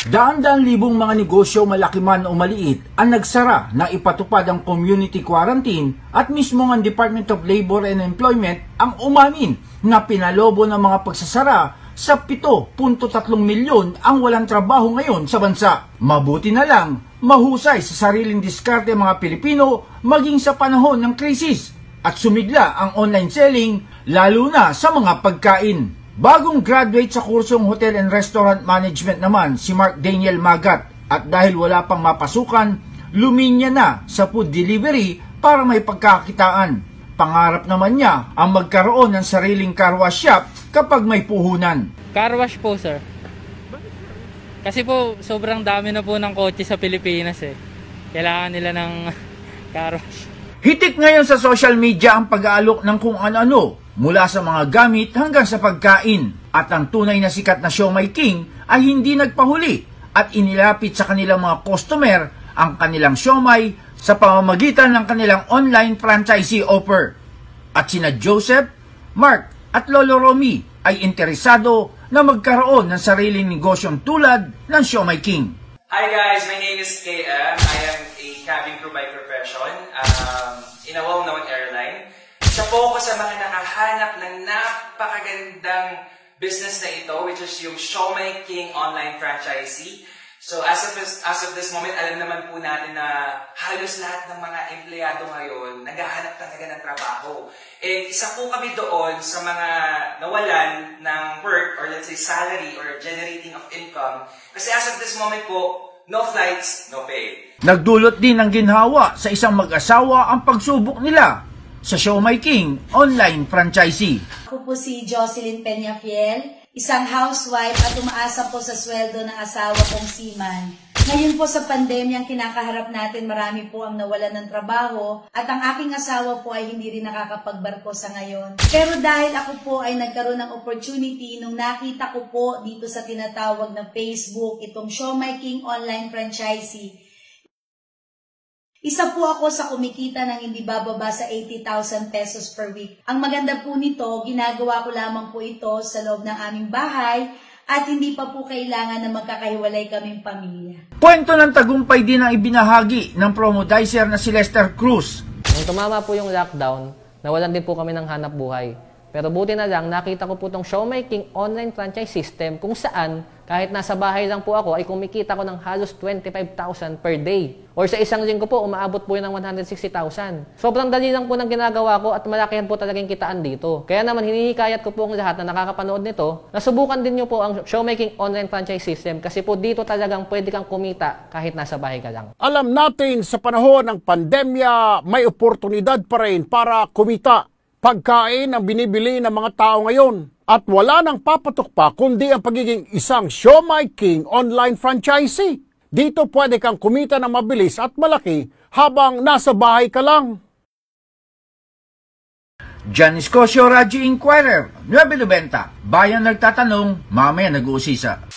Daan-daan libong mga negosyo, malaki man o maliit, ang nagsara na ipatupad ang community quarantine at mismo ang Department of Labor and Employment ang umamin na pinalobo ng mga pagsasara sa 7.3 milyon ang walang trabaho ngayon sa bansa. Mabuti na lang, mahusay sa sariling diskarte ang mga Pilipino maging sa panahon ng krisis at sumigla ang online selling lalo na sa mga pagkain. Bagong graduate sa kursong Hotel and Restaurant Management naman si Mark Daniel Magat at dahil wala pang mapasukan, luminya na sa food delivery para may pagkakitaan. Pangarap naman niya ang magkaroon ng sariling car wash shop kapag may puhunan. Car wash po, sir. Kasi po sobrang dami na po ng kotse sa Pilipinas eh. Kailangan nila ng car wash. Hitik ngayon sa social media ang pag-aalok ng kung ano-ano mula sa mga gamit hanggang sa pagkain. At ang tunay na sikat na Siomai King ay hindi nagpahuli at inilapit sa kanilang mga customer ang kanilang siomai sa pamamagitan ng kanilang online franchisee offer. At sina Joseph, Mark at Lolo Romy ay interesado na magkaroon ng sariling negosyong tulad ng Siomai King. Hi guys, my name is KM. I am a cabin crew by profession in a well-known airline. Isa po ako sa mga nakahanap ng napakagandang business na ito, which is yung Siomai King online franchisee. So as of this moment, alam naman po natin na halos lahat ng mga empleyado ngayon naghahanap talaga ng trabaho. Eh, isa po kami doon sa mga nawalan ng work or let's say salary or generating of income. Kasi as of this moment po, no flights, no pay. Nagdulot din ng ginhawa sa isang mag-asawa ang pagsubok nila sa Siomai King online franchisee. Ako po si Jocelyn Peñafiel, isang housewife at umaasa po sa sweldo ng asawa kong seaman. Ngayon po sa pandemyang kinakaharap natin, marami po ang nawalan ng trabaho at ang aking asawa po ay hindi rin nakakapagbarko sa ngayon. Pero dahil ako po ay nagkaroon ng opportunity nung nakita ko po dito sa tinatawag na Facebook, itong Siomai King online franchisee, isa po ako sa kumikita ng hindi bababa sa 80,000 pesos per week. Ang maganda po nito, ginagawa ko lamang po ito sa loob ng aming bahay at hindi pa po kailangan na magkakahiwalay kaming pamilya. Kwento ng tagumpay din ang ibinahagi ng promodizer na si Lester Cruz. Nung tumama po yung lockdown, nawalan din po kami ng hanap buhay. Pero buti na lang, nakita ko po itong Siomai King online franchise system kung saan kahit nasa bahay lang po ako ay kumikita ko ng halos 25,000 per day. Or sa isang linggo po, umaabot po yun ng 160,000. Sobrang dali lang po ng ginagawa ko at malakihan po talagang kitaan dito. Kaya naman hinihikayat ko po ang lahat na nakakapanood nito na subukan din nyo po ang Siomai King online franchise system kasi po dito talagang pwede kang kumita kahit nasa bahay ka lang. Alam natin sa panahon ng pandemya, may oportunidad pa rin para kumita. Pagkain ang binibili ng mga tao ngayon at wala nang papatok pa kundi ang pagiging isang Siomai King online franchisee. Dito pwede kang kumita ng mabilis at malaki habang nasa bahay ka lang. John Escocio, Radyo Inquirer, 9:90. Bayan nagtatanong, mamaya nag-uusisa.